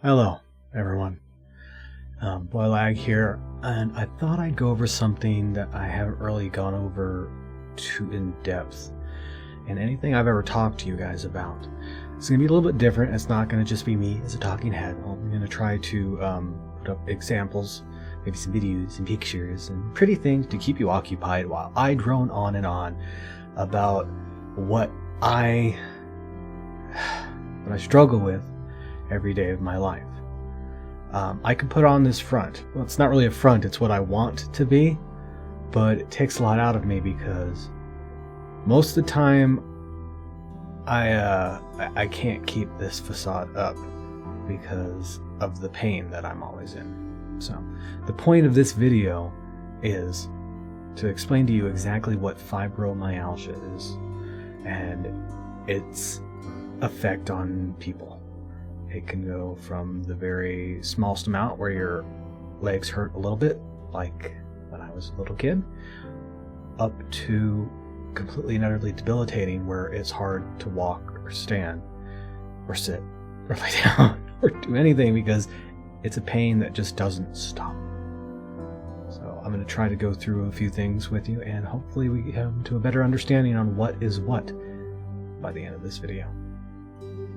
Hello, everyone. Boy Lag here, and I thought I'd go over something that I haven't really gone over too in depth in anything I've ever talked to you guys about. It's going to be a little bit different. It's not going to just be me as a talking head. I'm going to try to put up examples, maybe some videos and pictures and pretty things to keep you occupied while I drone on and on about what I struggle with every day of my life. I can put on this front. Well, it's not really a front, it's what I want to be, but it takes a lot out of me because most of the time I can't keep this facade up because of the pain that I'm always in. So the point of this video is to explain to you exactly what fibromyalgia is and its effect on people. It can go from the very smallest amount where your legs hurt a little bit, like when I was a little kid, up to completely and utterly debilitating where it's hard to walk or stand or sit or lay down or do anything because it's a pain that just doesn't stop. So I'm going to try to go through a few things with you and hopefully we come to a better understanding on what is what by the end of this video.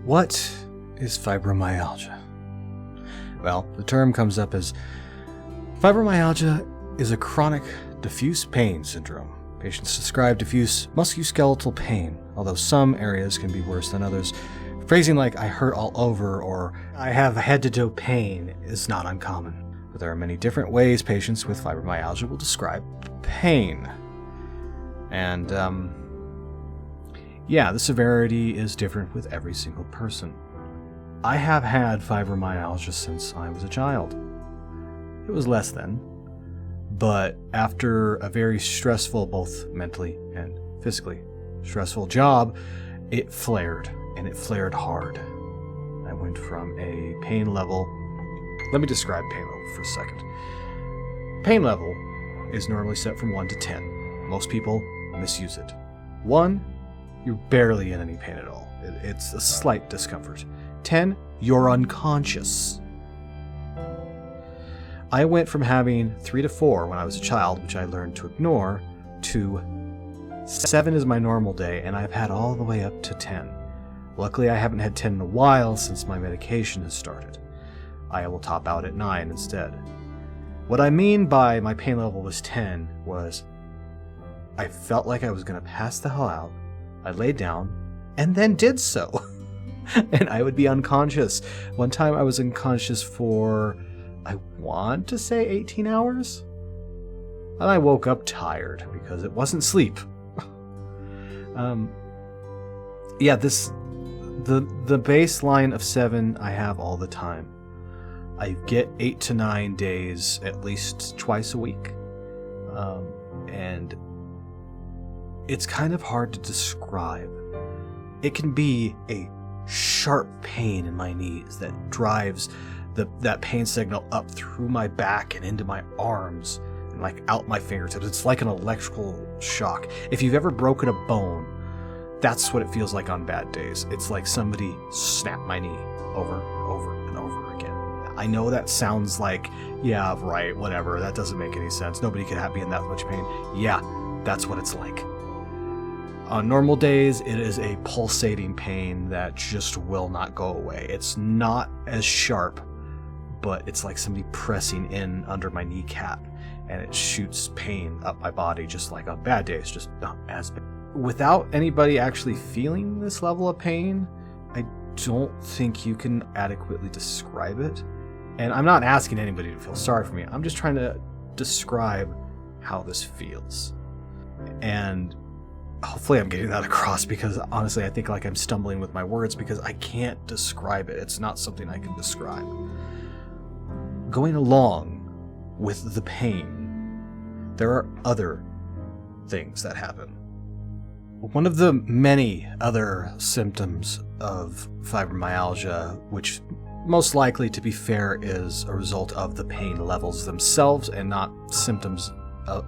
What is fibromyalgia? Well, the term comes up as fibromyalgia is a chronic diffuse pain syndrome. Patients describe diffuse musculoskeletal pain, although some areas can be worse than others. Phrasing like "I hurt all over" or "I have head-to-toe pain" is not uncommon, but there are many different ways patients with fibromyalgia will describe pain. And the severity is different with every single person. I have had fibromyalgia since I was a child. It was less then, but after a very stressful, both mentally and physically stressful job, it flared, and it flared hard. I went from a pain level. Let me describe pain level for a second. Pain level is normally set from 1 to 10. Most people misuse it. 1, you're barely in any pain at all. It's a slight discomfort. 10, you're unconscious. I went from having 3 to 4 when I was a child, which I learned to ignore, to 7 is my normal day, and I've had all the way up to 10. Luckily, I haven't had 10 in a while since my medication has started. I will top out at 9 instead. What I mean by my pain level was 10 was I felt like I was going to pass the hell out. I laid down and then did so. And I would be unconscious. One time I was unconscious for, I want to say 18 hours? And I woke up tired because it wasn't sleep. The baseline of 7 I have all the time. I get 8 to 9 days at least twice a week. And it's kind of hard to describe. It can be a sharp pain in my knees that drives that pain signal up through my back and into my arms and like out my fingertips. It's like an electrical shock. If you've ever broken a bone, that's what it feels like on bad days. It's like somebody snapped my knee over and over and over again. I know that sounds like, yeah, right, whatever, that doesn't make any sense. Nobody could be in that much pain. Yeah, that's what it's like. On normal days, it is a pulsating pain that just will not go away. It's not as sharp, but it's like somebody pressing in under my kneecap, and it shoots pain up my body just like on bad days, just not as bad. Without anybody actually feeling this level of pain, I don't think you can adequately describe it. And I'm not asking anybody to feel sorry for me. I'm just trying to describe how this feels. And hopefully I'm getting that across because honestly I think like I'm stumbling with my words because I can't describe it. It's not something I can describe. Going along with the pain, there are other things that happen. One of the many other symptoms of fibromyalgia, which most likely, to be fair, is a result of the pain levels themselves and not symptoms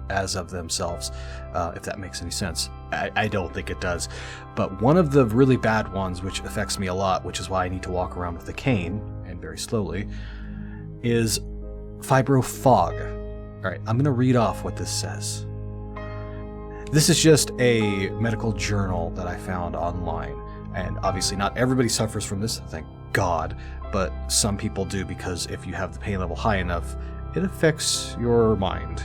as of themselves, if that makes any sense. I don't think it does. But one of the really bad ones, which affects me a lot, which is why I need to walk around with a cane and explain very slowly, is fibrofog. All right, I'm going to read off what this says. This is just a medical journal that I found online. And obviously not everybody suffers from this, thank God, but some people do, because if you have the pain level high enough, it affects your mind.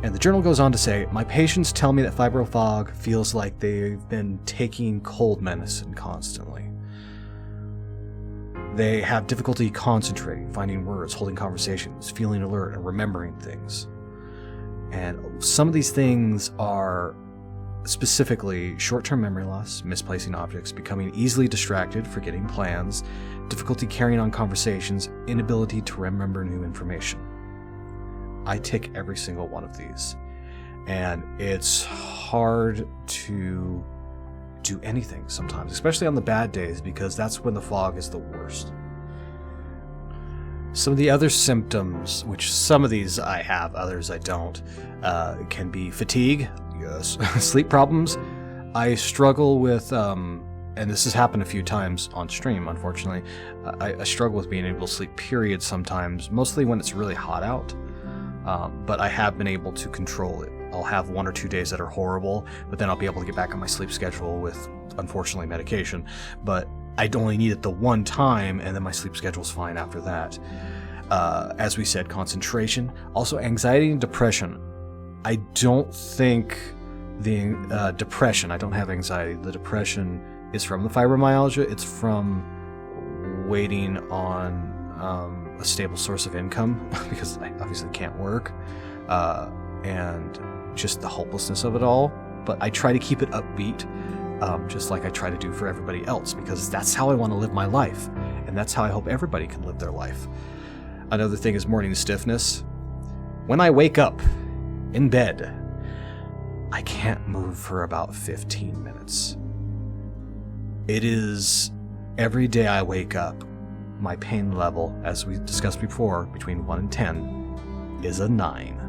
And the journal goes on to say, my patients tell me that fibrofog feels like they've been taking cold medicine constantly. They have difficulty concentrating, finding words, holding conversations, feeling alert, and remembering things. And some of these things are specifically short-term memory loss, misplacing objects, becoming easily distracted, forgetting plans, difficulty carrying on conversations, inability to remember new information. I tick every single one of these, and it's hard to do anything sometimes, especially on the bad days, because that's when the fog is the worst. Some of the other symptoms, which some of these I have, others I don't, can be fatigue, yes, sleep problems. I struggle with, and this has happened a few times on stream, unfortunately, I struggle with being able to sleep, period, sometimes, mostly when it's really hot out. But I have been able to control it. I'll have 1 or 2 days that are horrible, but then I'll be able to get back on my sleep schedule with, unfortunately, medication. But I only need it the one time, and then my sleep schedule's fine after that. As we said, concentration. Also, anxiety and depression. I don't think the depression, I don't have anxiety. The depression is from the fibromyalgia. It's from waiting on a stable source of income because I obviously can't work, and just the hopelessness of it all. But I try to keep it upbeat, just like I try to do for everybody else, because that's how I want to live my life, and that's how I hope everybody can live their life. Another thing is morning stiffness. When I wake up in bed, I can't move for about 15 minutes. It is every day I wake up, my pain level, as we discussed before, between 1 and 10, is a 9.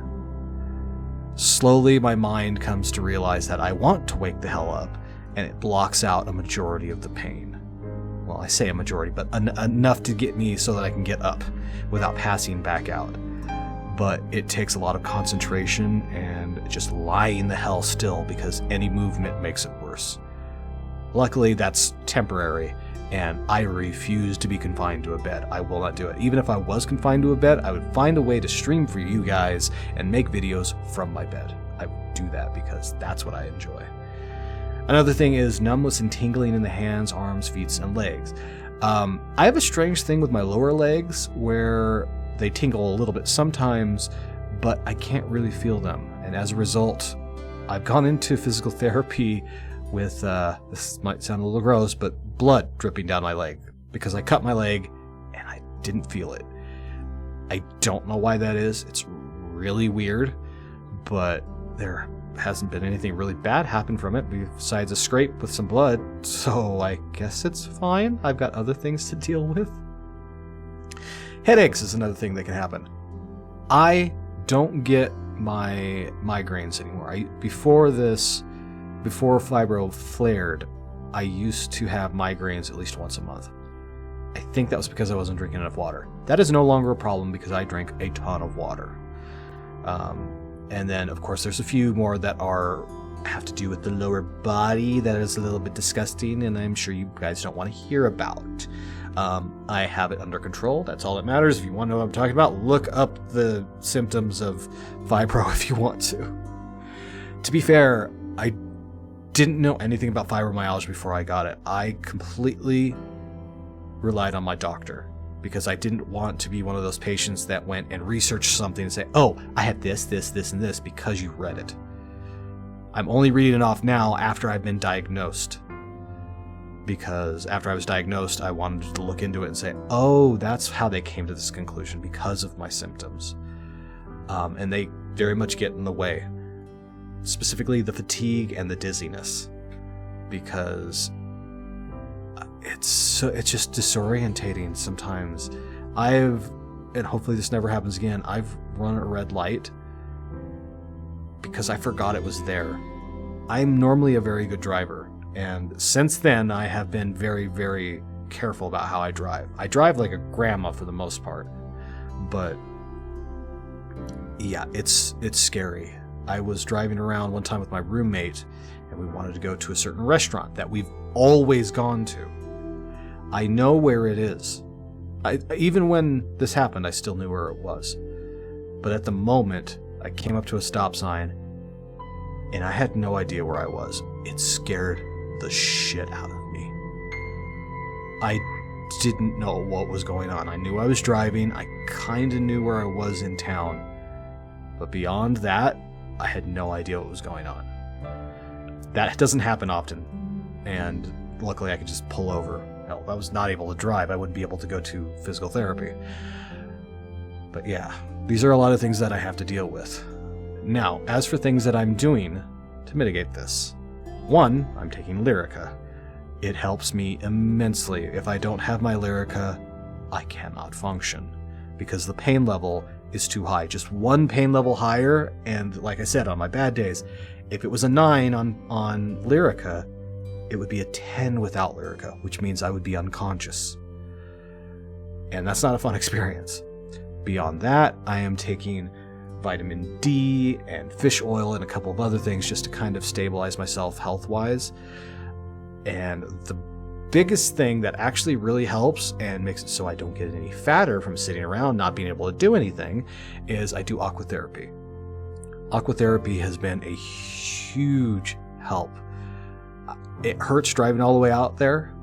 Slowly, my mind comes to realize that I want to wake the hell up, and it blocks out a majority of the pain. Well, I say a majority, but enough to get me so that I can get up without passing back out. But it takes a lot of concentration and just lying the hell still, because any movement makes it worse. Luckily, that's temporary, and I refuse to be confined to a bed. I will not do it. Even if I was confined to a bed, I would find a way to stream for you guys and make videos from my bed. I would do that because that's what I enjoy. Another thing is numbness and tingling in the hands, arms, feet, and legs. I have a strange thing with my lower legs where they tingle a little bit sometimes, but I can't really feel them. And as a result, I've gone into physical therapy with, this might sound a little gross, but blood dripping down my leg because I cut my leg and I didn't feel it. I don't know why that is. It's really weird, but there hasn't been anything really bad happen from it besides a scrape with some blood, so I guess it's fine. I've got other things to deal with. Headaches is another thing that can happen. I don't get my migraines anymore. Before fibro flared, I used to have migraines at least once a month. I think that was because I wasn't drinking enough water. That is no longer a problem because I drink a ton of water. And then, of course, there's a few more that have to do with the lower body that is a little bit disgusting, and I'm sure you guys don't want to hear about. I have it under control. That's all that matters. If you want to know what I'm talking about, look up the symptoms of fibro if you want to. To be fair, I didn't know anything about fibromyalgia before I got it. I completely relied on my doctor because I didn't want to be one of those patients that went and researched something and say, oh, I had this, this, this, and this because you read it. I'm only reading it off now after I've been diagnosed. Because after I was diagnosed, I wanted to look into it and say, oh, that's how they came to this conclusion, because of my symptoms. And they very much get in the way. Specifically the fatigue and the dizziness. Because it's just disorientating sometimes. And hopefully this never happens again, I've run a red light because I forgot it was there. I'm normally a very good driver. And since then, I have been very, very careful about how I drive. I drive like a grandma for the most part, but yeah, it's scary. I was driving around one time with my roommate, and we wanted to go to a certain restaurant that we've always gone to. I know where it is. Even when this happened, I still knew where it was. But at the moment, I came up to a stop sign, and I had no idea where I was. It scared the shit out of me. I didn't know what was going on. I knew I was driving. I kind of knew where I was in town. But beyond that, I had no idea what was going on. That doesn't happen often. And luckily I could just pull over. Hell, if I was not able to drive, I wouldn't be able to go to physical therapy. But yeah, these are a lot of things that I have to deal with. Now, as for things that I'm doing to mitigate this. 1, I'm taking Lyrica. It helps me immensely. If I don't have my Lyrica, I cannot function because the pain level is too high. Just one pain level higher, and like I said, on my bad days, if it was a 9 on Lyrica, it would be a 10 without Lyrica, which means I would be unconscious. And that's not a fun experience. Beyond that, I am taking vitamin D and fish oil and a couple of other things just to kind of stabilize myself health-wise. And the biggest thing that actually really helps and makes it so I don't get any fatter from sitting around not being able to do anything is I do aquatherapy. Aquatherapy has been a huge help. It hurts driving all the way out there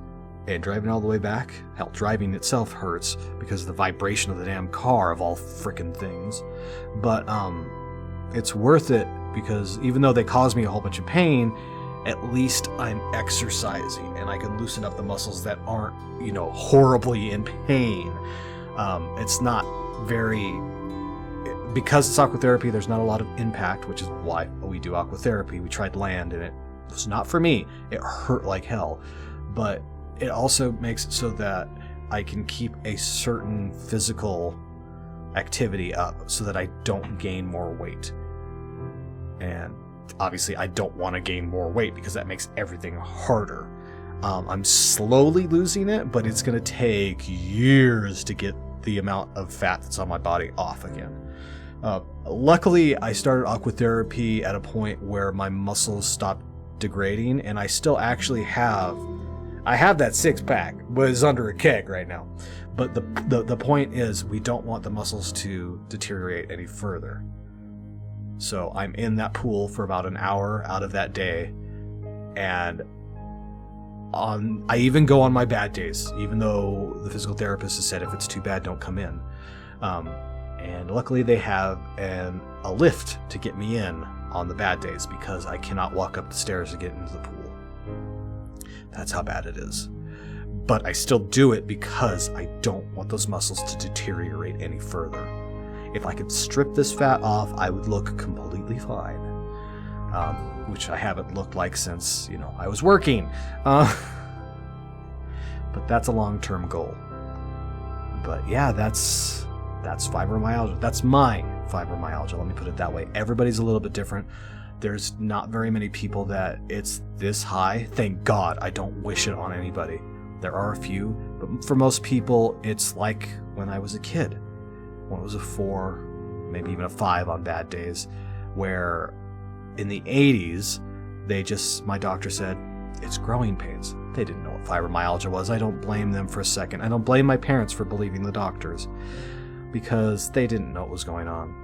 and driving all the way back. Hell, driving itself hurts because of the vibration of the damn car, of all frickin' things. But it's worth it because even though they cause me a whole bunch of pain, at least I'm exercising and I can loosen up the muscles that aren't, horribly in pain. It's not very... Because it's aquatherapy, there's not a lot of impact, which is why we do aquatherapy. We tried land and it was not for me. It hurt like hell. But it also makes it so that I can keep a certain physical activity up so that I don't gain more weight. And obviously I don't want to gain more weight because that makes everything harder. I'm slowly losing it, but it's going to take years to get the amount of fat that's on my body off again. Luckily, I started aquatherapy at a point where my muscles stopped degrading, and I still actually have that 6-pack, but it's under a keg right now. But the point is, we don't want the muscles to deteriorate any further. So I'm in that pool for about an hour out of that day, and I even go on my bad days, even though the physical therapist has said if it's too bad, don't come in. And luckily they have a lift to get me in on the bad days because I cannot walk up the stairs to get into the pool. That's how bad it is. But I still do it because I don't want those muscles to deteriorate any further. If I could strip this fat off, I would look completely fine. Which I haven't looked like since, I was working. But that's a long-term goal. But yeah, that's fibromyalgia. That's my fibromyalgia, let me put it that way. Everybody's a little bit different. There's not very many people that it's this high. Thank God, I don't wish it on anybody. There are a few, but for most people, it's like when I was a kid. When it was a 4, maybe even a 5 on bad days, where in the 80s, my doctor said, it's growing pains. They didn't know what fibromyalgia was. I don't blame them for a second. I don't blame my parents for believing the doctors, because they didn't know what was going on.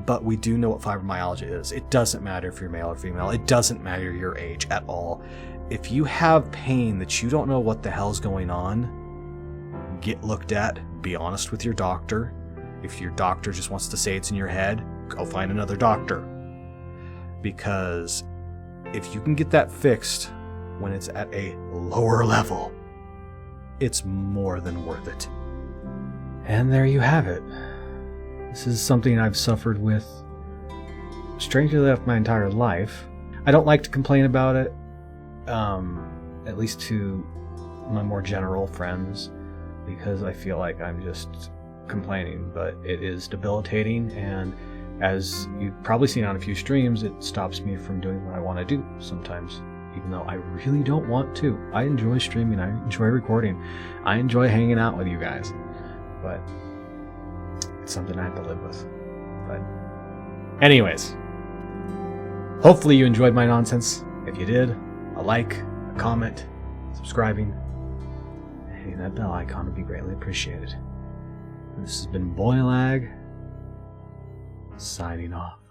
But we do know what fibromyalgia is. It doesn't matter if you're male or female. It doesn't matter your age at all. If you have pain that you don't know what the hell's going on, get looked at. Be honest with your doctor. If your doctor just wants to say it's in your head, go find another doctor. Because if you can get that fixed when it's at a lower level, it's more than worth it. And there you have it. This is something I've suffered with, strangely enough, my entire life. I don't like to complain about it, at least to my more general friends, because I feel like I'm just complaining, but it is debilitating, and as you've probably seen on a few streams, it stops me from doing what I want to do sometimes. even though I really don't want to. I enjoy streaming, I enjoy recording, I enjoy hanging out with you guys, but it's something I have to live with. But anyways, hopefully you enjoyed my nonsense. If you did, a like, a comment, subscribing, and hitting that bell icon would be greatly appreciated. This has been Boylag, signing off.